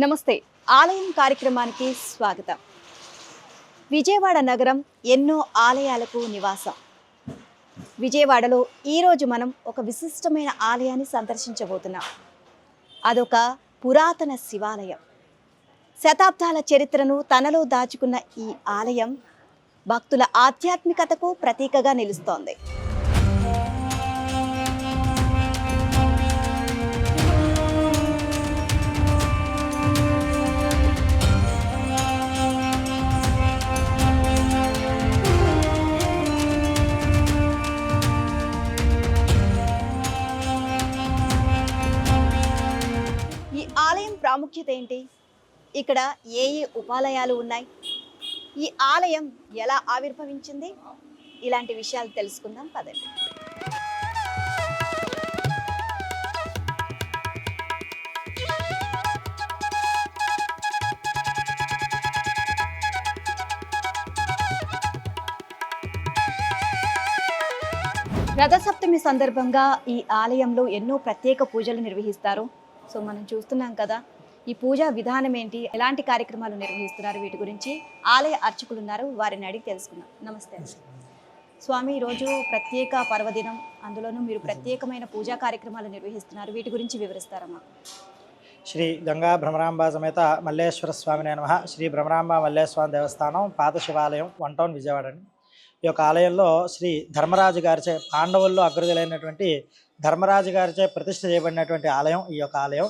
నమస్తే. ఆలయం కార్యక్రమానికి స్వాగతం. విజయవాడ నగరం ఎన్నో ఆలయాలకు నివాసం. విజయవాడలో ఈరోజు మనం ఒక విశిష్టమైన ఆలయాన్ని సందర్శించబోతున్నాం. అదొక పురాతన శివాలయం. శతాబ్దాల చరిత్రను తనలో దాచుకున్న ఈ ఆలయం భక్తుల ఆధ్యాత్మికతకు ప్రతీకగా నిలుస్తోంది. ఈ ఆలయం ప్రాముఖ్యత ఏంటి? ఇక్కడ ఏ ఉపాలయాలు ఉన్నాయి? ఈ ఆలయం ఎలా ఆవిర్భవించింది? ఇలాంటి విషయాలు తెలుసుకుందాం పదండి. రథసప్తమి సందర్భంగా ఈ ఆలయంలో ఎన్నో ప్రత్యేక పూజలు నిర్వహిస్తారు. సో మనం చూస్తున్నాం కదా, ఈ పూజా విధానం ఏంటి, ఎలాంటి కార్యక్రమాలు నిర్వహిస్తున్నారు, వీటి గురించి ఆలయ అర్చకులు ఉన్నారు, వారిని అడిగి తెలుసుకుందాం. నమస్తే స్వామి. ఈరోజు ప్రత్యేక పర్వదినం, అందులోనూ మీరు ప్రత్యేకమైన పూజా కార్యక్రమాలు నిర్వహిస్తున్నారు, వీటి గురించి వివరిస్తారమ్మా? శ్రీ గంగా భ్రమరాంబ సమేత మల్లేశ్వర స్వామి నమః. శ్రీ భ్రమరాంబ మల్లేశ్వర దేవస్థానం, పాత శివాలయం, 1 టౌన్ విజయవాడ అండి. ఈ యొక్క ఆలయంలో శ్రీ ధర్మరాజు గారిచే, పాండవుల్లో అగ్రజులైనటువంటి ధర్మరాజు గారిచే ప్రతిష్ఠ చేయబడినటువంటి ఆలయం ఈ యొక్క ఆలయం.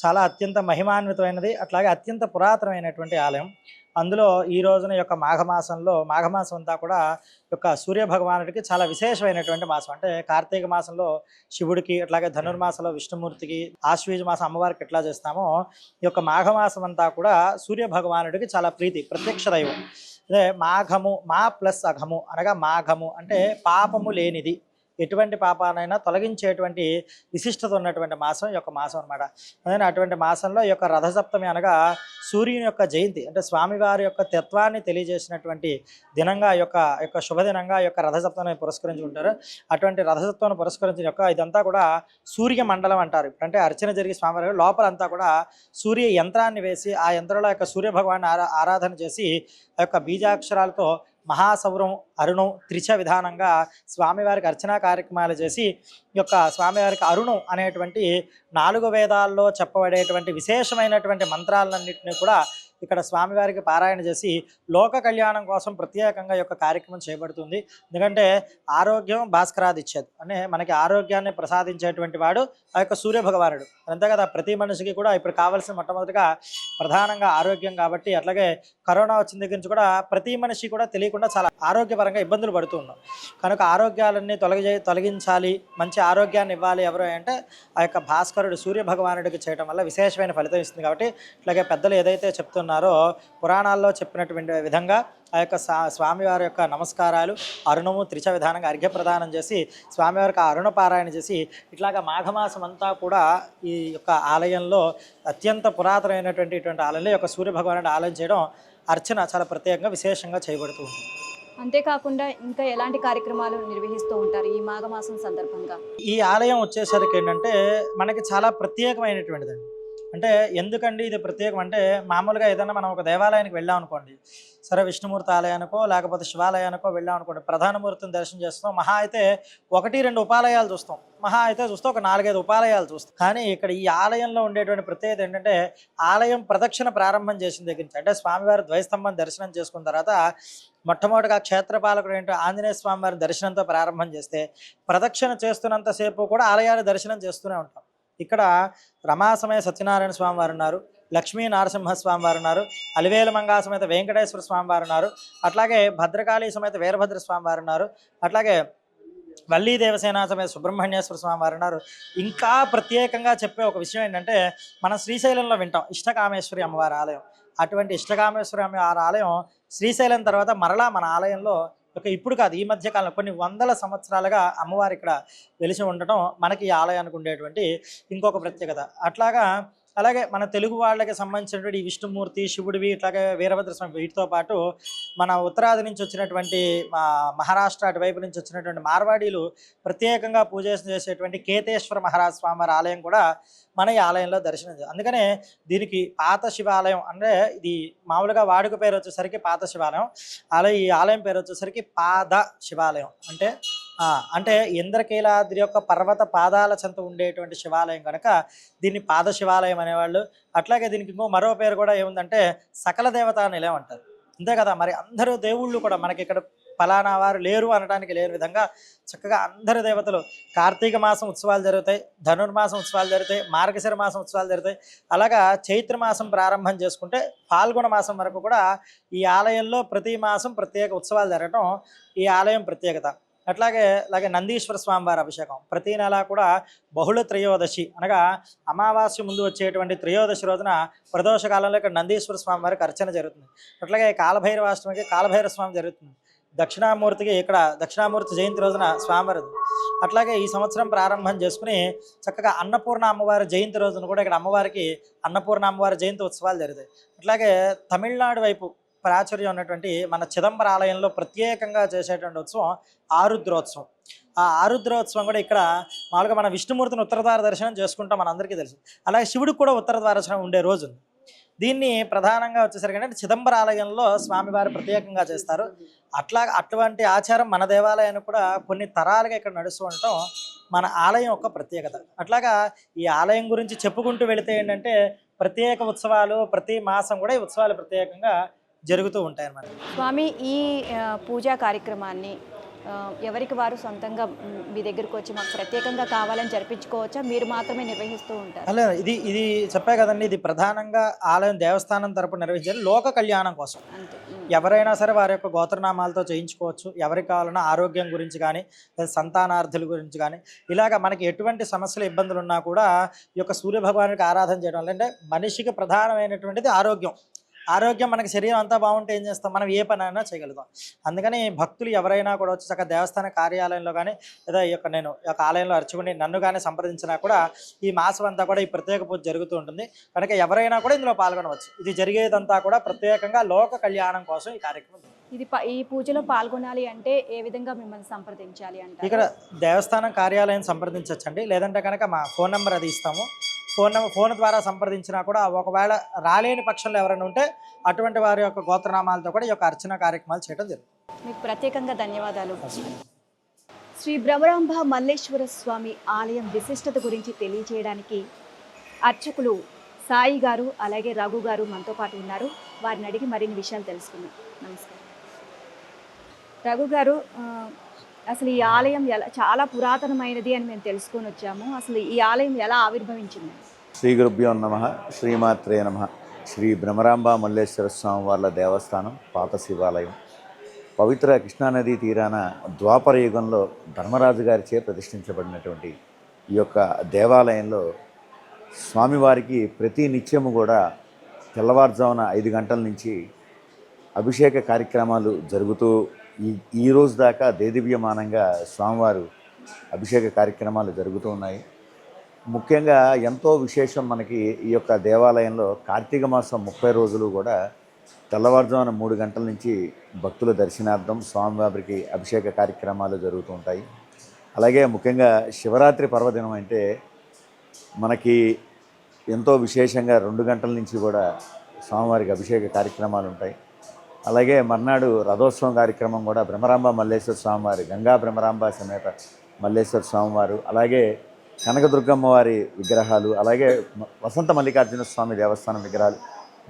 చాలా అత్యంత మహిమాన్వితమైనది, అట్లాగే అత్యంత పురాతనమైనటువంటి ఆలయం. అందులో ఈ రోజున యొక్క మాఘమాసం అంతా కూడా యొక్క సూర్య భగవానుడికి చాలా విశేషమైనటువంటి మాసం. అంటే కార్తీక మాసంలో శివుడికి, అట్లాగే ధనుర్మాసంలో విష్ణుమూర్తికి, ఆశ్వీజ మాసం అమ్మవారికి ఎట్లా చేస్తామో ఈ యొక్క మాఘమాసం అంతా కూడా సూర్య భగవానుడికి చాలా ప్రీతి, ప్రత్యక్ష దైవం. అదే మాఘము, మా ప్లస్ అఘము అనగా మాఘము అంటే పాపము లేనిది, ఎటువంటి పాపానైనా తొలగించేటువంటి విశిష్టత ఉన్నటువంటి మాసం ఈ యొక్క మాసం అనమాట. అదే అటువంటి మాసంలో ఈ యొక్క రథసప్తమి అనగా సూర్యుని యొక్క జయంతి, అంటే స్వామివారి యొక్క తత్వాన్ని తెలియజేసినటువంటి దినంగా ఈ యొక్క శుభదినంగా ఈ యొక్క రథసప్తమిని పురస్కరించుకుంటారు. అటువంటి రథసప్తమిని పురస్కరించిన యొక్క ఇదంతా కూడా సూర్య మండలం అంటారు. అంటే అర్చన జరిగి స్వామివారి లోపలంతా కూడా సూర్య యంత్రాన్ని వేసి ఆ యంత్రంలో యొక్క సూర్య భగవాన్ని ఆరాధన చేసి ఆ యొక్క బీజాక్షరాలతో మహాసౌరం, అరుణం, త్రిచ విధానంగా స్వామివారికి అర్చనా కార్యక్రమాలు చేసి ఈ యొక్క స్వామివారికి అరుణం అనేటువంటి 4 వేదాల్లో చెప్పబడేటువంటి విశేషమైనటువంటి మంత్రాలన్నింటినీ కూడా ఇక్కడ స్వామివారికి పారాయణ చేసి లోక కళ్యాణం కోసం ప్రత్యేకంగా ఈ యొక్క కార్యక్రమం చేయబడుతుంది. ఎందుకంటే ఆరోగ్యం భాస్కరాదిచ్చేది, అంటే మనకి ఆరోగ్యాన్ని ప్రసాదించేటువంటి వాడు ఆ యొక్క సూర్య భగవానుడు. అంతే కదా, ప్రతి మనిషికి కూడా ఇప్పుడు కావాల్సిన మొట్టమొదటిగా ప్రధానంగా ఆరోగ్యం. కాబట్టి అట్లాగే కరోనా వచ్చిన దగ్గర నుంచి కూడా ప్రతి మనిషి కూడా తెలియకుండా చాలా ఆరోగ్యపరంగా ఇబ్బందులు పడుతూ ఉన్నాం. కనుక ఆరోగ్యాలన్నీ తొలగించాలి, మంచి ఆరోగ్యాన్ని ఇవ్వాలి ఎవరు అంటే ఆ యొక్క భాస్కరుడు సూర్య భగవానుడికి చేయడం వల్ల విశేషమైన ఫలితం ఇస్తుంది. కాబట్టి ఇట్లాగే పెద్దలు ఏదైతే చెప్తున్నారో పురాణాల్లో చెప్పినటువంటి విధంగా ఆ యొక్క స్వామివారి యొక్క నమస్కారాలు, అరుణము, త్రిచ విధానంగా అర్ఘ్య ప్రదానం చేసి స్వామివారికి అరుణ పారాయణ చేసి ఇట్లాగా మాఘమాసం అంతా కూడా ఈ యొక్క ఆలయంలో అత్యంత పురాతనమైనటువంటి ఇటువంటి ఆలయంలో యొక్క సూర్య భగవానుడి ఆలయం చేయడం, అర్చన చాలా ప్రత్యేకంగా విశేషంగా చేయబడుతూ ఉంది. అంతేకాకుండా ఇంకా ఎలాంటి కార్యక్రమాలు నిర్వహిస్తూ ఉంటారు ఈ మాఘమాసం సందర్భంగా? ఈ ఆలయం వచ్చేసరికి ఏంటంటే మనకి చాలా ప్రత్యేకమైనటువంటిదండి. అంటే ఎందుకండి ఇది ప్రత్యేకం అంటే, మామూలుగా ఏదైనా మనం ఒక దేవాలయానికి వెళ్ళాం అనుకోండి, సరే విష్ణుమూర్తి ఆలయానికో లేకపోతే శివాలయానికో వెళ్ళాం అనుకోండి, ప్రధానమూర్తిని దర్శనం చేస్తాం, మహా అయితే 1-2 ఉపాలయాలు చూస్తాం, మహా అయితే చూస్తే ఒక 4-5 ఉపాలయాలు చూస్తాం. కానీ ఇక్కడ ఈ ఆలయంలో ఉండేటువంటి ప్రత్యేకత ఏంటంటే, ఆలయం ప్రదక్షిణ ప్రారంభం చేసిన దగ్గర నుంచి, అంటే స్వామివారి ద్వైస్తంభం దర్శనం చేసుకున్న తర్వాత మొట్టమొదటిగా క్షేత్రపాలకుడు ఏంటో ఆంజనేయ స్వామి వారి దర్శనంతో ప్రారంభం చేస్తే ప్రదక్షిణ చేస్తున్నంతసేపు కూడా ఆలయాన్ని దర్శనం చేస్తూనే ఉంటాం. ఇక్కడ రమాసమయ సత్యనారాయణ స్వామి వారు ఉన్నారు, లక్ష్మీ నరసింహస్వామి వారు ఉన్నారు, అలివేలు మంగా సమేత వెంకటేశ్వర స్వామి వారు ఉన్నారు, అట్లాగే భద్రకాళి సమేత వీరభద్ర స్వామి వారు ఉన్నారు, అట్లాగే వల్లీ దేవసేన సమేత సుబ్రహ్మణ్యేశ్వర స్వామి వారు ఉన్నారు. ఇంకా ప్రత్యేకంగా చెప్పే ఒక విషయం ఏంటంటే, మనం శ్రీశైలంలో వింటాం ఇష్టకామేశ్వరి అమ్మవారి ఆలయం. అటువంటి ఇష్టకామేశ్వరి అమ్మవారి ఆలయం శ్రీశైలం తర్వాత మరలా మన ఆలయంలో ఇప్పుడు కాదు, ఈ మధ్య కాలంలో కొన్ని 100 సంవత్సరాలుగా అమ్మవారు ఇక్కడ వెలిసి ఉండటం మనకి ఈ ఆలయానికి ఉండేటువంటి ఇంకొక ప్రత్యేకత. అట్లాగా అలాగే మన తెలుగు వాళ్ళకి సంబంధించినటువంటి ఈ విష్ణుమూర్తి, శివుడివి, ఇట్లాగే వీరభద్ర స్వామి వీటితో పాటు మన ఉత్తరాది నుంచి వచ్చినటువంటి మహారాష్ట్ర అటువైపు నుంచి వచ్చినటువంటి మార్వాడీలు ప్రత్యేకంగా పూజ చేసేటువంటి కేతేశ్వర మహారాజ్ స్వామి వారి ఆలయం కూడా మన ఈ ఆలయంలో దర్శనం. అందుకనే దీనికి పాత శివాలయం అంటే ఇది మామూలుగా వాడుక పేరు వచ్చేసరికి పాత శివాలయం, అలాగే ఈ ఆలయం పేరు వచ్చేసరికి పాద శివాలయం. అంటే ఇంద్రకీలాద్రి యొక్క పర్వత పాదాల చెంత ఉండేటువంటి శివాలయం కనుక దీన్ని పాద శివాలయం అనేవాళ్ళు. అట్లాగే దీనికి ఇంకో మరో పేరు కూడా ఏముందంటే సకల దేవతా నిలయం అంటారు. అంతే కదా, మరి అందరూ దేవుళ్ళు కూడా మనకి ఇక్కడ ఫలానా వారు లేరు అనడానికి లేని విధంగా చక్కగా అందరు దేవతలు కార్తీక మాసం ఉత్సవాలు జరుగుతాయి, ధనుర్మాసం ఉత్సవాలు జరుగుతాయి, మార్గశిర మాసం ఉత్సవాలు జరుగుతాయి. అలాగా చైత్ర మాసం ప్రారంభం చేసుకుంటే ఫాల్గుణ మాసం వరకు కూడా ఈ ఆలయంలో ప్రతి మాసం ప్రత్యేక ఉత్సవాలు జరగటం ఈ ఆలయం ప్రత్యేకత. అలాగే నందీశ్వర స్వామి వారి అభిషేకం ప్రతి నెల కూడా బహుళ త్రయోదశి అనగా అమావాస్య ముందు వచ్చేటువంటి త్రయోదశి రోజున ప్రదోష కాలంలో ఇక్కడ నందీశ్వర స్వామి వారికి అర్చన జరుగుతుంది. అట్లాగే కాలభైరవాష్టమికి కాలభైరవ స్వామి జరుగుతుంది. దక్షిణామూర్తికి ఇక్కడ దక్షిణామూర్తి జయంతి రోజున స్వామివారి. అట్లాగే ఈ సంవత్సరం ప్రారంభం చేసుకుని చక్కగా అన్నపూర్ణ అమ్మవారి జయంతి రోజున కూడా ఇక్కడ అమ్మవారికి అన్నపూర్ణ అమ్మవారి జయంతి ఉత్సవాలు జరుగుతాయి. అట్లాగే తమిళనాడు వైపు ప్రాచుర్యం ఉన్నటువంటి మన చిదంబర ఆలయంలో ప్రత్యేకంగా చేసేటువంటి ఉత్సవం ఆరుద్రోత్సవం. ఆ ఆరుద్రోత్సవం కూడా ఇక్కడ మామూలుగా మన విష్ణుమూర్తిని ఉత్తరద్వార దర్శనం చేసుకుంటాం మనందరికీ తెలుసు. అలాగే శివుడికి కూడా ఉత్తరద్వార దర్శనం ఉండే రోజు. దీన్ని ప్రధానంగా వచ్చేసరికి అంటే చిదంబర ఆలయంలో స్వామివారు ప్రత్యేకంగా చేస్తారు. అటువంటి ఆచారం మన దేవాలయానికి కూడా కొన్ని తరాలుగా ఇక్కడ నడుస్తూ ఉండటం మన ఆలయం యొక్క ప్రత్యేకత. అట్లాగా ఈ ఆలయం గురించి చెప్పుకుంటూ వెళితే ఏంటంటే ప్రత్యేక ఉత్సవాలు ప్రతి మాసం కూడా ఈ ఉత్సవాలు ప్రత్యేకంగా జరుగుతూ ఉంటాయి అన్నమాట. స్వామి, ఈ పూజా కార్యక్రమాన్ని ఎవరికి వారు సొంతంగా మీ దగ్గరకు వచ్చి మాకు ప్రత్యేకంగా కావాలని జరిపించుకోవచ్చా, మీరు మాత్రమే నిర్వహిస్తూ ఉంటారు? అలా ఇది చెప్పే కదండి, ఇది ప్రధానంగా ఆలయం దేవస్థానం తరపున నిర్వహించారు లోక కళ్యాణం కోసం. అంతే. ఎవరైనా సరే వారి యొక్క గోత్రనామాలతో చేయించుకోవచ్చు. ఎవరికి కావాలన్నా ఆరోగ్యం గురించి కానీ సంతానార్థుల గురించి కానీ ఇలాగ మనకి ఎటువంటి సమస్యలు ఇబ్బందులు ఉన్నా కూడా ఈ యొక్క సూర్యభగవానికి ఆరాధన చేయడం వల్ల అంటే మనిషికి ప్రధానమైనటువంటిది ఆరోగ్యం. ఆరోగ్యం మనకి శరీరం అంతా బాగుంటే ఏం చేస్తాం, మనం ఏ పని అయినా చేయగలుగుతాం. అందుకని భక్తులు ఎవరైనా కూడా వచ్చి చక్కగా దేవస్థాన కార్యాలయంలో కానీ లేదా నేను ఈ యొక్క ఆలయంలో అర్చుకుని నన్ను కానీ సంప్రదించినా కూడా ఈ మాసం అంతా కూడా ఈ ప్రత్యేక పూజ జరుగుతూ ఉంటుంది కనుక ఎవరైనా కూడా ఇందులో పాల్గొనవచ్చు. ఇది జరిగేదంతా కూడా ప్రత్యేకంగా లోక కళ్యాణం కోసం ఈ కార్యక్రమం. ఈ పూజలో పాల్గొనాలి అంటే ఏ విధంగా మిమ్మల్ని సంప్రదించాలి అంటే? ఇక్కడ దేవస్థానం కార్యాలయం సంప్రదించవచ్చండి, లేదంటే కనుక మా ఫోన్ నెంబర్ అది ఇస్తాము. ఫోన్ ద్వారా సంప్రదించినా కూడా ఒకవేళ రాలేని పక్షంలో ఎవరైనా ఉంటే అటువంటి వారి యొక్క గోత్రనామాలతో కూడా ఈ యొక్క అర్చన కార్యక్రమాలు చేయడం జరుగుతుంది. మీకు ప్రత్యేకంగా ధన్యవాదాలు. శ్రీ భ్రమరాంబ మల్లేశ్వర స్వామి ఆలయం విశిష్టత గురించి తెలియజేయడానికి అర్చకులు సాయి గారు అలాగే రఘు గారు మనతో పాటు ఉన్నారు. వారిని అడిగి మరిన్ని విషయాలు తెలుసుకుందాం. నమస్కారం రఘు గారు, అసలు ఈ ఆలయం చాలా పురాతనమైనది అని మేము తెలుసుకొని వచ్చాము. అసలు ఈ ఆలయం ఎలా ఆవిర్భవించింది? శ్రీ గురుభ్యో నమః, శ్రీమాత్రే నమః. శ్రీ భ్రమరాంబ మల్లేశ్వర స్వామి వార్ల దేవస్థానం పాత శివాలయం పవిత్ర కృష్ణానదీ తీరాన ద్వాపర యుగంలో ధర్మరాజు గారిచే ప్రతిష్ఠించబడినటువంటి ఈ యొక్క దేవాలయంలో స్వామివారికి ప్రతి నిత్యము కూడా తెల్లవారుజామున 5 గంటల నుంచి అభిషేక కార్యక్రమాలు జరుగుతూ ఈ రోజు దాకా దేదీప్యమానంగా స్వామివారు అభిషేక కార్యక్రమాలు జరుగుతూ ఉన్నాయి. ముఖ్యంగా ఎంతో విశేషం మనకి ఈ యొక్క దేవాలయంలో కార్తీక మాసం 30 రోజులు కూడా తెల్లవారుజామున 3 గంటల నుంచి భక్తుల దర్శనార్థం స్వామివారికి అభిషేక కార్యక్రమాలు జరుగుతూ ఉంటాయి. అలాగే ముఖ్యంగా శివరాత్రి పర్వదినం అంటే మనకి ఎంతో విశేషంగా 2 గంటల నుంచి కూడా స్వామివారికి అభిషేక కార్యక్రమాలు ఉంటాయి. అలాగే మర్నాడు రథోత్సవం కార్యక్రమం కూడా భ్రమరాంబ మల్లేశ్వర స్వామివారి గంగా భ్రమరాంబ సమేత మల్లేశ్వర స్వామివారు, అలాగే కనకదుర్గమ్మ వారి విగ్రహాలు, అలాగే వసంత మల్లికార్జున స్వామి దేవస్థానం విగ్రహాలు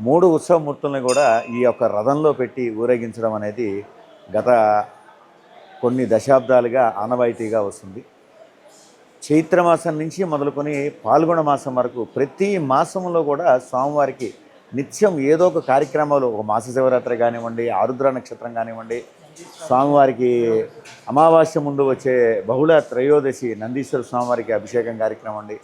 3 ఉత్సవమూర్తులను కూడా ఈ యొక్క రథంలో పెట్టి ఊరేగించడం అనేది గత కొన్ని దశాబ్దాలుగా ఆనవాయితీగా వస్తుంది. చైత్రమాసం నుంచి మొదలుకొని పాల్గొన మాసం వరకు ప్రతి మాసంలో కూడా స్వామివారికి నిత్యం ఏదో ఒక కార్యక్రమాలు, ఒక మాస శివరాత్రి కానివ్వండి, ఆరుద్ర నక్షత్రం కానివ్వండి, స్వామివారికి అమావాస్య ముందు వచ్చే బహుళ త్రయోదశి నందీశ్వర స్వామివారికి అభిషేకం కార్యక్రమం అండి.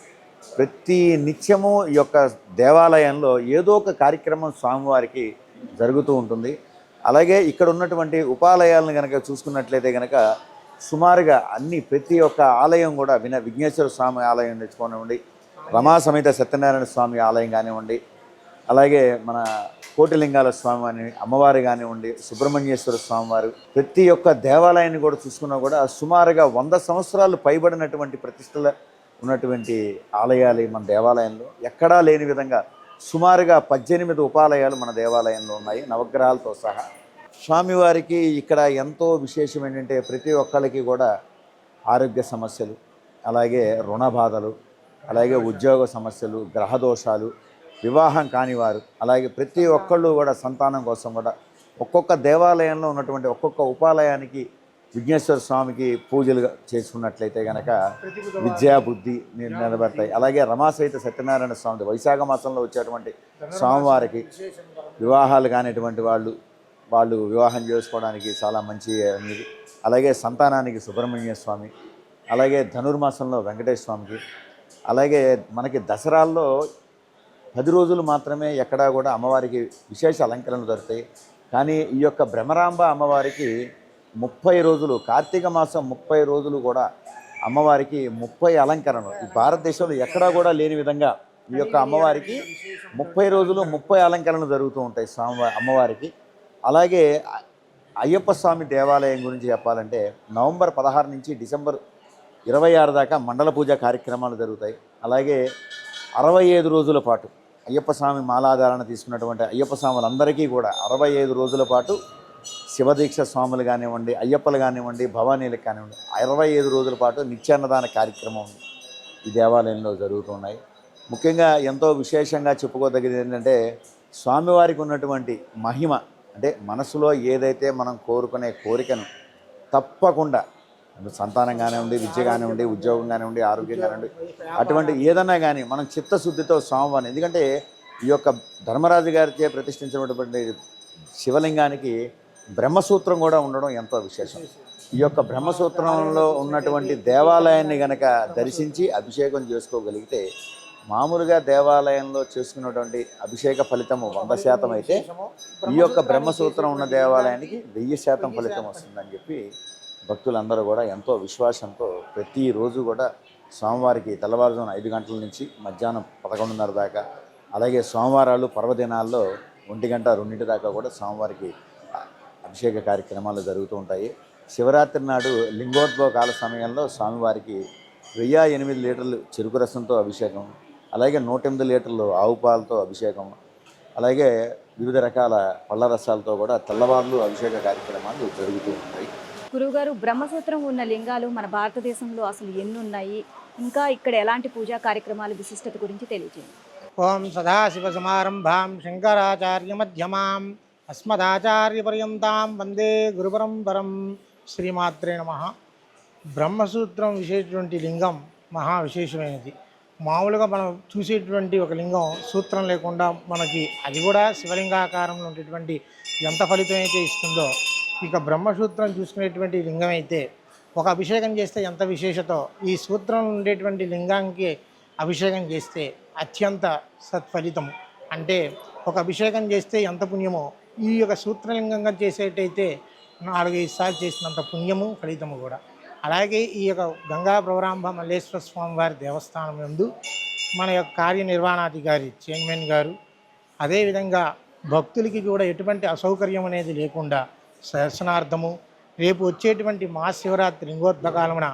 ప్రతి నిత్యము ఈ యొక్క దేవాలయంలో ఏదో ఒక కార్యక్రమం స్వామివారికి జరుగుతూ ఉంటుంది. అలాగే ఇక్కడ ఉన్నటువంటి ఉపాలయాలను కనుక చూసుకున్నట్లయితే కనుక సుమారుగా ప్రతి ఒక్క ఆలయం కూడా విఘ్నేశ్వర స్వామి ఆలయం తెచ్చుకోనివ్వండి, రమా సమేత సత్యనారాయణ స్వామి ఆలయం కానివ్వండి, అలాగే మన కోటిలింగాల స్వామి అని అమ్మవారు కానివ్వండి, సుబ్రహ్మణ్యేశ్వర స్వామి వారు, ప్రతి ఒక్క దేవాలయాన్ని కూడా చూసుకున్నా కూడా సుమారుగా 100 సంవత్సరాలు పైబడినటువంటి ప్రతిష్టల ఉన్నటువంటి ఆలయాలు మన దేవాలయంలో ఎక్కడా లేని విధంగా సుమారుగా 18 ఉపాలయాలు మన దేవాలయంలో ఉన్నాయి, నవగ్రహాలతో సహా. స్వామివారికి ఇక్కడ ఎంతో విశేషం ఏంటంటే ప్రతి ఒక్కరికి కూడా ఆరోగ్య సమస్యలు, అలాగే రుణ బాధలు, అలాగే ఉద్యోగ సమస్యలు, గ్రహదోషాలు, వివాహం కానివారు, అలాగే ప్రతి ఒక్కళ్ళు కూడా సంతానం కోసం కూడా ఒక్కొక్క దేవాలయంలో ఉన్నటువంటి ఒక్కొక్క ఉపాలయానికి విఘ్నేశ్వర స్వామికి పూజలు చేసుకున్నట్లయితే కనుక విద్యా బుద్ధి నిలబడతాయి. అలాగే రమాసహిత సత్యనారాయణ స్వామి వైశాఖ మాసంలో వచ్చేటువంటి స్వామివారికి వివాహాలు కానిటువంటి వాళ్ళు వివాహం చేసుకోవడానికి చాలా మంచి అనేది. అలాగే సంతానానికి సుబ్రహ్మణ్య స్వామి, అలాగే ధనుర్మాసంలో వెంకటేశ్వర స్వామికి, అలాగే మనకి దసరాల్లో 10 రోజులు మాత్రమే ఎక్కడా కూడా అమ్మవారికి విశేష అలంకరణలు దొరుకుతాయి. కానీ ఈ యొక్క భ్రమరాంబ అమ్మవారికి 30 రోజులు, కార్తీక మాసం 30 రోజులు కూడా అమ్మవారికి 30 అలంకరణలు. ఈ భారతదేశంలో ఎక్కడా కూడా లేని విధంగా ఈ యొక్క అమ్మవారికి 30 రోజులు 30 అలంకరణలు జరుగుతూ ఉంటాయి అమ్మవారికి. అలాగే అయ్యప్ప స్వామి దేవాలయం గురించి చెప్పాలంటే నవంబర్ 16 నుంచి డిసెంబర్ 26 దాకా మండల పూజ కార్యక్రమాలు జరుగుతాయి. అలాగే 65 రోజుల పాటు అయ్యప్ప స్వామి మాలాధారణ తీసుకున్నటువంటి అయ్యప్ప స్వాములందరికీ కూడా 65 రోజుల పాటు శివదీక్ష స్వాములు కానివ్వండి, అయ్యప్పలు కానివ్వండి, భవానీలకు కానివ్వండి 65 రోజుల పాటు నిత్యాన్నదాన కార్యక్రమం ఈ దేవాలయంలో జరుగుతున్నాయి. ముఖ్యంగా ఎంతో విశేషంగా చెప్పుకోదగ్గది ఏంటంటే స్వామివారికి ఉన్నటువంటి మహిమ, అంటే మనసులో ఏదైతే మనం కోరుకునే కోరికను తప్పకుండా సంతానం కానివ్వండి, విద్య కానివ్వండి, ఉద్యోగం కానివ్వండి, ఆరోగ్యం కానివ్వండి, అటువంటి ఏదన్నా కానీ మనం చిత్తశుద్ధితో స్వామివారిని, ఎందుకంటే ఈ యొక్క ధర్మరాజు గారిచే ప్రతిష్ఠించినటువంటి శివలింగానికి బ్రహ్మసూత్రం కూడా ఉండడం ఎంతో విశేషం. ఈ యొక్క బ్రహ్మసూత్రంలో ఉన్నటువంటి దేవాలయాన్ని గనక దర్శించి అభిషేకం చేసుకోగలిగితే మామూలుగా దేవాలయంలో చేసుకున్నటువంటి అభిషేక ఫలితము 100% అయితే ఈ యొక్క బ్రహ్మసూత్రం ఉన్న దేవాలయానికి 1000% ఫలితం వస్తుందని చెప్పి భక్తులందరూ కూడా ఎంతో విశ్వాసంతో ప్రతిరోజు కూడా స్వామివారికి తెల్లవారుజామున 5 గంటల నుంచి మధ్యాహ్నం 11:30 దాకా, అలాగే సోమవారాలు పర్వదినాల్లో 1 గంట 2 దాకా కూడా స్వామివారికి అభిషేక కార్యక్రమాలు జరుగుతూ ఉంటాయి. శివరాత్రి నాడు లింగోద్భవ కాల సమయంలో స్వామివారికి 1008 లీటర్లు చెరుకు రసంతో అభిషేకం, అలాగే 108 లీటర్లు ఆవు పాలతో అభిషేకం, అలాగే వివిధ రకాల పళ్ళ రసాలతో కూడా తెల్లవారులు అభిషేక కార్యక్రమాలు జరుగుతూ ఉంటాయి. గురువుగారు, బ్రహ్మసూత్రం ఉన్న లింగాలు మన భారతదేశంలో అసలు ఎన్ని ఉన్నాయి, ఇంకా ఇక్కడ ఎలాంటి పూజా కార్యక్రమాలు విశిష్టత గురించి తెలియజేయండి. ఓం సదాశివసమారంభాం శంకరాచార్యమధ్యమాం అస్మదాచార్యపర్యంతాం వందే గురుపరంపరం. శ్రీమాత్రే నమః. బ్రహ్మసూత్రం విశేషటువంటి లింగం మహా విశేషమైనది. మామూలుగా మనం చూసేటువంటి ఒక లింగం సూత్రం లేకుండా మనకి అది కూడా శివలింగాకారంలో ఉండేటువంటి ఎంత ఫలితం అయితే ఇస్తుందో, ఇక బ్రహ్మసూత్రం చూసుకునేటువంటి లింగం అయితే ఒక అభిషేకం చేస్తే ఎంత విశేషతో ఈ సూత్రం ఉండేటువంటి లింగానికి అభిషేకం చేస్తే అత్యంత సత్ఫలితము. అంటే ఒక అభిషేకం చేస్తే ఎంత పుణ్యమో ఈ యొక్క సూత్రలింగంగా చేసేటైతే 4-5 సార్లు చేసినంత పుణ్యము ఫలితము కూడా. అలాగే ఈ యొక్క గంగా భ్రమరాంబ మల్లేశ్వర స్వామి వారి దేవస్థానం యందు మన యొక్క కార్యనిర్వహణాధికారి చైర్మన్ గారు, అదేవిధంగా భక్తులకి కూడా ఎటువంటి అసౌకర్యం అనేది లేకుండా దర్శనార్థము రేపు వచ్చేటువంటి మహాశివరాత్రి లింగోద్భకాలమున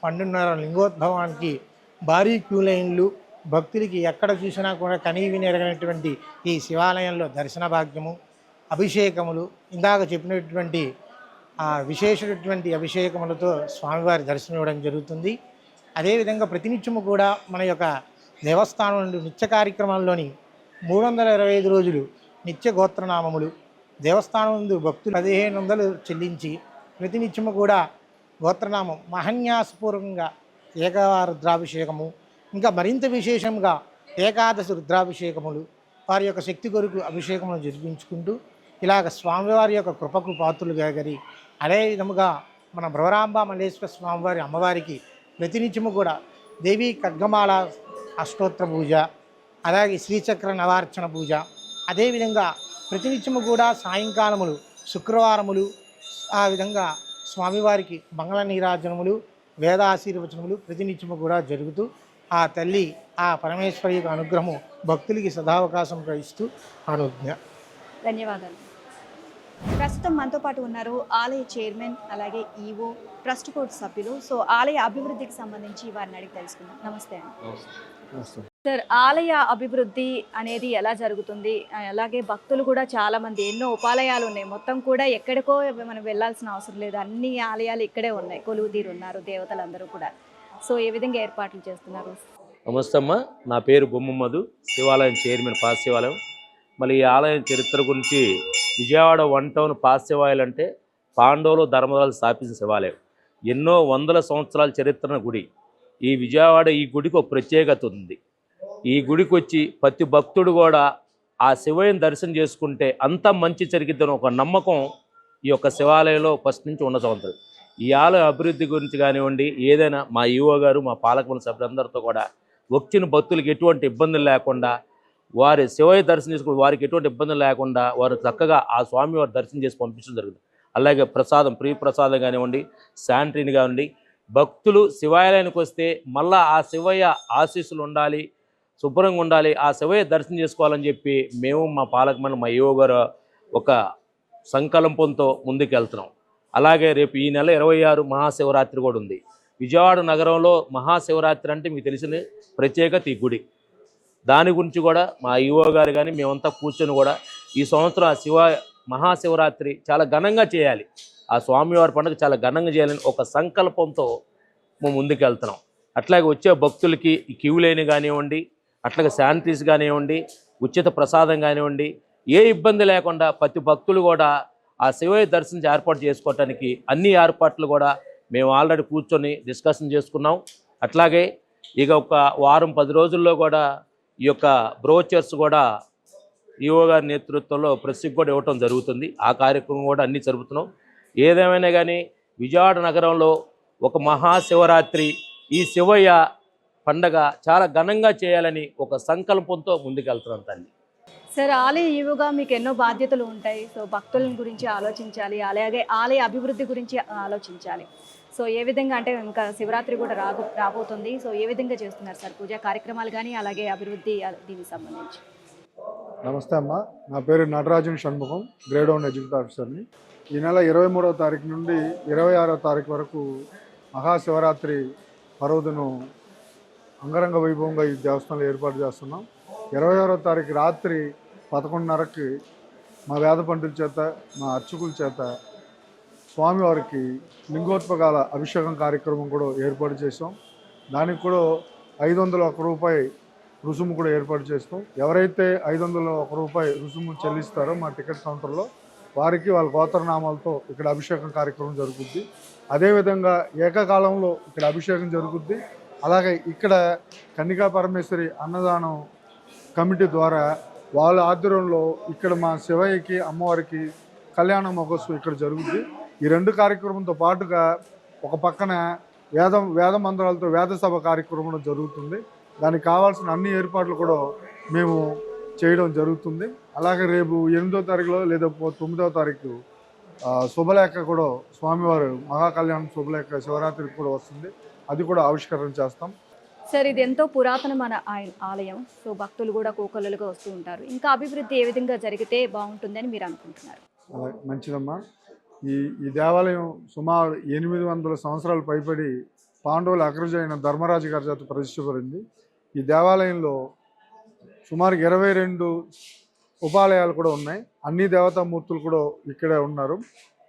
12:30 లింగోద్భవానికి భారీ క్యూ లైన్లు, భక్తులకి ఎక్కడ చూసినా కూడా కనీవిని ఎరగనటువంటి ఈ శివాలయంలో దర్శన భాగ్యము, అభిషేకములు, ఇందాక చెప్పినటువంటి విశేషమైనటువంటి అభిషేకములతో స్వామివారి దర్శనం ఇవ్వడం జరుగుతుంది. అదేవిధంగా ప్రతినిత్యము కూడా మన యొక్క దేవస్థానం నుండి నిత్య కార్యక్రమాల్లోని 325 రోజులు నిత్య గోత్రనామములు, దేవస్థానం ముందు భక్తులు 1500 చెల్లించి ప్రతినిత్యము కూడా గోత్రనామం మహన్యాసపూర్వకంగా ఏకవార రుద్రాభిషేకము, ఇంకా మరింత విశేషంగా ఏకాదశి రుద్రాభిషేకములు, వారి యొక్క శక్తి కొరకు అభిషేకములు జరిపించుకుంటూ ఇలాగ స్వామివారి యొక్క కృపకు పాత్రులుగా గరి, అదే విధముగా మన భ్రమరాంబ మల్లేశ్వర స్వామివారి అమ్మవారికి ప్రతినిత్యము కూడా దేవీ ఖడ్గమాల అష్టోత్తర పూజ, అలాగే శ్రీచక్ర నవార్చన పూజ, అదేవిధంగా ప్రతినిత్యము కూడా సాయంకాలములు శుక్రవారములు ఆ విధంగా స్వామివారికి మంగళ నీరాజనములు, వేదాశీర్వచనములు ప్రతినిత్యము కూడా జరుగుతూ ఆ తల్లి ఆ పరమేశ్వరి యొక్క అనుగ్రహం భక్తులకి సదావకాశం ఇస్తూ అనుజ్ఞ. ధన్యవాదాలు. ప్రస్తుతం మనతో పాటు ఉన్నారు ఆలయ చైర్మన్, అలాగే ఈవో, ట్రస్ట్ బోర్డు సభ్యులు. సో ఆలయ అభివృద్ధికి సంబంధించి వారిని అడిగి తెలుసుకుందాం. నమస్తే అండి. సార్, ఆలయ అభివృద్ధి అనేది ఎలా జరుగుతుంది? అలాగే భక్తులు కూడా చాలా మంది, ఎన్నో ఉపాలయాలు ఉన్నాయి, మొత్తం కూడా ఎక్కడికో మనం వెళ్ళాల్సిన అవసరం లేదు, అన్ని ఆలయాలు ఇక్కడే ఉన్నాయి, కొలువుదీరు ఉన్నారు దేవతలందరూ కూడా. సో ఏ విధంగా ఏర్పాట్లు చేస్తున్నారు? నమస్తే అమ్మ, నా పేరు బొమ్మమ్మధు, శివాలయం చైర్మన్, పాత శివాలయం. మళ్ళీ ఈ ఆలయం చరిత్ర గురించి, విజయవాడ 1 టౌన్ పాత శివాలయం అంటే పాండవులు ధర్మరాజులు స్థాపించిన శివాలయం. ఎన్నో వందల సంవత్సరాల చరిత్ర గుడి. ఈ విజయవాడ ఈ గుడికి ఒక ప్రత్యేకత ఉంది. ఈ గుడికి వచ్చి ప్రతి భక్తుడు కూడా ఆ శివయ్యని దర్శనం చేసుకుంటే అంత మంచి జరిగిద్దని ఒక నమ్మకం ఈ యొక్క శివాలయంలో ఫస్ట్ నుంచి ఉన్న సంవత్సరం. ఈ ఆలయ అభివృద్ధి గురించి కానివ్వండి, ఏదైనా మా ఈవో గారు, మా పాలకమండలి సభ్యులందరితో కూడా వచ్చిన భక్తులకు ఎటువంటి ఇబ్బందులు లేకుండా, వారి శివయ్య దర్శనం చేసుకుని వారికి ఎటువంటి ఇబ్బందులు లేకుండా వారు చక్కగా ఆ స్వామి వారి దర్శనం చేసి పంపించడం జరుగుతుంది. అలాగే ప్రసాదం, ప్రియ ప్రసాదం కానివ్వండి, శానిటరీని కానివ్వండి, భక్తులు శివాలయానికి వస్తే మళ్ళా ఆ శివయ్య ఆశీస్సులు ఉండాలి, శుభ్రంగా ఉండాలి, ఆ శివయ్య దర్శనం చేసుకోవాలని చెప్పి మేము, మా పాలకమండలి, మా ఈవో గారు ఒక సంకల్పంతో ముందుకు వెళ్తున్నాం. అలాగే రేపు ఈ నెల 26 మహాశివరాత్రి కూడా ఉంది. విజయవాడ నగరంలో మహాశివరాత్రి అంటే మీకు తెలిసిన ప్రత్యేకత ఈ గుడి. దాని గురించి కూడా మా ఈవో గారు కానీ మేమంతా కూర్చొని కూడా ఈ సంవత్సరం ఆ మహాశివరాత్రి చాలా ఘనంగా చేయాలి, ఆ స్వామివారి పండుగ చాలా ఘనంగా చేయాలని ఒక సంకల్పంతో మేము ముందుకు వెళ్తున్నాం. అట్లాగే వచ్చే భక్తులకి ఈ క్యూ లైన్ కానివ్వండి, అట్లాగే శానిటరీస్ కానివ్వండి, ఉచిత ప్రసాదం కానివ్వండి, ఏ ఇబ్బంది లేకుండా ప్రతి భక్తులు కూడా ఆ శివయ్య దర్శనం ఏర్పాటు చేసుకోవటానికి అన్ని ఏర్పాట్లు కూడా మేము ఆల్రెడీ కూర్చొని డిస్కషన్ చేసుకున్నాం. అట్లాగే ఇక ఒక వారం 10 రోజుల్లో కూడా ఈ యొక్క బ్రోచర్స్ కూడా ఈవో గారి నేతృత్వంలో ప్రెస్కి కూడా ఇవ్వటం జరుగుతుంది. ఆ కార్యక్రమం కూడా అన్నీ జరుపుతున్నాం. ఏదేమైనా కానీ విజయవాడ నగరంలో ఒక మహాశివరాత్రి, ఈ శివయ్య పండగ చాలా ఘనంగా చేయాలని ఒక సంకల్పంతో ముందుకెళ్తున్నాం తల్లి. సార్, ఆలయ ఈవోగా మీకు ఎన్నో బాధ్యతలు ఉంటాయి. సో భక్తుల గురించి ఆలోచించాలి, అలాగే ఆలయ అభివృద్ధి గురించి ఆలోచించాలి. సో ఏ విధంగా, అంటే ఇంకా శివరాత్రి కూడా రాబోతుంది, సో ఏ విధంగా చేస్తున్నారు సార్ పూజా కార్యక్రమాలు కానీ, అలాగే అభివృద్ధి దీనికి సంబంధించి? నమస్తే అమ్మ, నా పేరు నటరాజన్ షణ్ముఖం, గ్రేడ్ 1 ఎగ్జిక్యూటివ్ ఆఫీసర్ని. ఈ నెల 23వ తారీఖు నుండి 26వ తారీఖు వరకు మహాశివరాత్రి పర్వదినం అంగరంగ వైభవంగా ఈ దేవస్థానంలో ఏర్పాటు చేస్తున్నాం. 26వ తారీఖు రాత్రి 11:30కి మా వేద పండితుల చేత, మా అర్చకుల చేత స్వామివారికి లింగోత్పకాల అభిషేకం కార్యక్రమం కూడా ఏర్పాటు చేసాం. దానికి కూడా 501 రూపాయి రుసుము కూడా ఏర్పాటు చేస్తాం. ఎవరైతే 501 రూపాయి రుసుము చెల్లిస్తారో మా టికెట్ కౌంటర్లో వారికి వాళ్ళ గోత్రనామాలతో ఇక్కడ అభిషేకం కార్యక్రమం జరుగుద్ది. అదేవిధంగా ఏకకాలంలో ఇక్కడ అభిషేకం జరుగుద్ది. అలాగే ఇక్కడ కన్నికా పరమేశ్వరి అన్నదానం కమిటీ ద్వారా వాళ్ళ ఆధ్వర్యంలో ఇక్కడ మా శివయ్యకి, అమ్మవారికి కళ్యాణ మహోత్సవం ఇక్కడ జరుగుద్ది. ఈ 2 కార్యక్రమంతో పాటుగా ఒక పక్కన వేద మంత్రాలతో వేద సభ కార్యక్రమం జరుగుతుంది. దానికి కావాల్సిన అన్ని ఏర్పాట్లు కూడా మేము చేయడం జరుగుతుంది. అలాగే రేపు 8వ తారీఖులో లేదా 9వ తారీఖు శుభలేఖ కూడా స్వామివారు మహాకళ్యాణం శుభలేఖ శివరాత్రికి కూడా వస్తుంది. అది కూడా ఆవిష్కరణ చేస్తాం. సార్, ఇది ఎంతో పురాతనమైన ఆలయం. సో భక్తులు కూడా కోకొల్లలుగా వస్తూ ఉంటారు. ఇంకా అభివృద్ధి ఏ విధంగా జరిగితే బాగుంటుందని మీరు అనుకుంటున్నారు? మంచిదమ్మా. ఈ దేవాలయం సుమారు 800 సంవత్సరాలు పైబడి పాండవుల అగ్రజ అయిన ధర్మరాజు గారి చేత ప్రతిష్ఠించబడింది. ఈ దేవాలయంలో సుమారు 22 ఉపాలయాలు కూడా ఉన్నాయి. అన్ని దేవతామూర్తులు కూడా ఇక్కడే ఉన్నారు.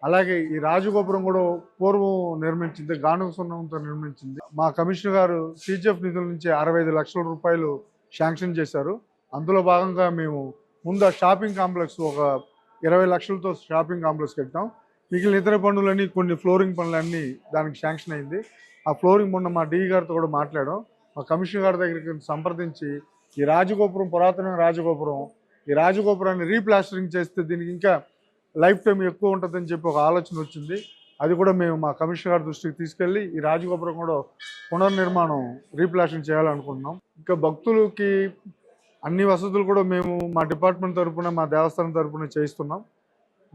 అలాగే ఈ రాజగోపురం కూడా పూర్వం నిర్మించింది, గానుగ సున్నంతో నిర్మించింది. మా కమిషనర్ గారు సిజిఎఫ్ నిధుల నుంచి 65 లక్షల రూపాయలు శాంక్షన్ చేశారు. అందులో భాగంగా మేము ముందు షాపింగ్ కాంప్లెక్స్ ఒక 20 లక్షలతో షాపింగ్ కాంప్లెక్స్ కట్టాం. మిగిలిన ఇతర పనులన్నీ, కొన్ని ఫ్లోరింగ్ పనులన్నీ దానికి శాంక్షన్ అయింది. ఆ ఫ్లోరింగ్ మొన్న మా డీ గారితో కూడా మాట్లాడాం. మా కమిషనర్ గారి దగ్గరికి సంప్రదించి ఈ రాజగోపురం, పురాతన రాజగోపురం, ఈ రాజగోపురాన్ని రీప్లాస్టరింగ్ చేస్తే దీనికి ఇంకా లైఫ్ టైం ఎక్కువ ఉంటుందని చెప్పి ఒక ఆలోచన వచ్చింది. అది కూడా మేము మా కమిషనర్ గారి దృష్టికి తీసుకెళ్ళి ఈ రాజగోపురం కూడా పునర్నిర్మాణం రీప్లాస్టరింగ్ చేయాలనుకుంటున్నాం. ఇంకా భక్తులకి అన్ని వసతులు కూడా మేము మా డిపార్ట్మెంట్ తరఫున, మా దేవస్థానం తరఫున చేయిస్తున్నాం.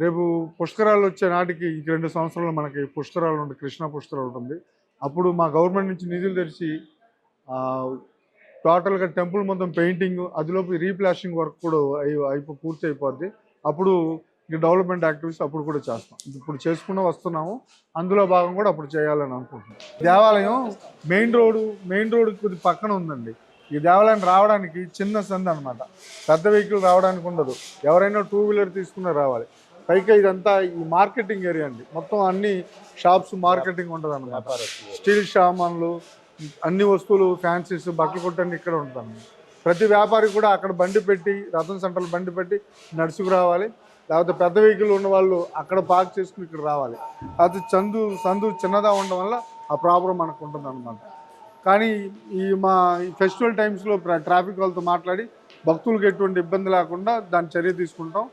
రేపు పుష్కరాలు వచ్చే నాటికి ఇంక 2 సంవత్సరాలు మనకి పుష్కరాలు ఉంటుంది, కృష్ణా పుష్కరాలు ఉంటుంది. అప్పుడు మా గవర్నమెంట్ నుంచి నిధులు తెరిచి టోటల్గా టెంపుల్ మొత్తం పెయింటింగ్, అదిలోపు రీప్లాస్టింగ్ వర్క్ కూడా పూర్తి అయిపోద్ది. అప్పుడు ఈ డెవలప్మెంట్ యాక్టివిటీస్ అప్పుడు కూడా చేస్తాం. ఇప్పుడు చేసుకుంటూ వస్తున్నాము. అందులో భాగం కూడా అప్పుడు చేయాలని అనుకుంటున్నాం. దేవాలయం మెయిన్ రోడ్ కొద్ది పక్కన ఉందండి. ఈ దేవాలయం రావడానికి చిన్న సందు అనమాట. పెద్ద వెహికల్ రావడానికి ఉండదు. ఎవరైనా 2 వీలర్ తీసుకునే రావాలి. పైగా ఇదంతా ఈ మార్కెటింగ్ ఏరియా అండి. మొత్తం అన్ని షాప్స్ మార్కెటింగ్ ఉంటుంది అనమాట. స్టీల్ సామాన్లు, అన్ని వస్తువులు, ఫ్యాన్సీస్, బట్టలు కొట్టండి ఇక్కడ ఉంటుంది. ప్రతి వ్యాపారి కూడా అక్కడ బండి పెట్టి, రతన్ సెంటర్లో బండి పెట్టి నడుచుకు రావాలి. లేకపోతే పెద్ద వెహికల్ ఉన్న వాళ్ళు అక్కడ పార్క్ చేసుకుని ఇక్కడ రావాలి. అది సందు చిన్నదా ఉండడం వల్ల ఆ ప్రాబ్లం మనకు ఉంటుంది అనమాట. కానీ మా ఫెస్టివల్ టైమ్స్లో ట్రాఫిక్ వాళ్ళతో మాట్లాడి భక్తులకు ఎటువంటి ఇబ్బంది లేకుండా దాని చర్య తీసుకుంటాం.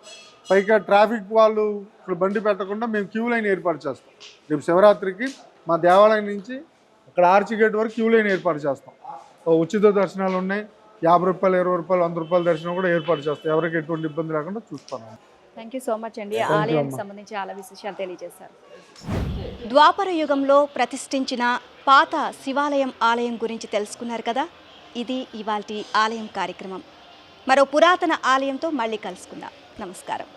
పైగా ట్రాఫిక్ వాళ్ళు ఇక్కడ బండి పెట్టకుండా మేము క్యూ లైన్ ఏర్పాటు చేస్తాం. రేపు శివరాత్రికి మా దేవాలయం నుంచి అక్కడ ఆర్చి గేట్ వరకు క్యూ లైన్ ఏర్పాటు చేస్తాం. ఉచిత దర్శనాలు ఉన్నాయి. 50 రూపాయలు, 20 రూపాయలు, 100 రూపాయల దర్శనం కూడా ఏర్పాటు చేస్తాం. ఎవరికి ఎటువంటి ఇబ్బంది లేకుండా చూస్తాను. థ్యాంక్ యూ సో మచ్ అండి. ఆలయానికి సంబంధించి చాలా విశేషాలు తెలియజేశారు. ద్వాపర యుగంలో ప్రతిష్ఠించిన పాత శివాలయం ఆలయం గురించి తెలుసుకున్నారు కదా. ఇది ఇవాల్టి ఆలయం కార్యక్రమం. మరో పురాతన ఆలయంతో మళ్ళీ కలుసుకుందాం. నమస్కారం.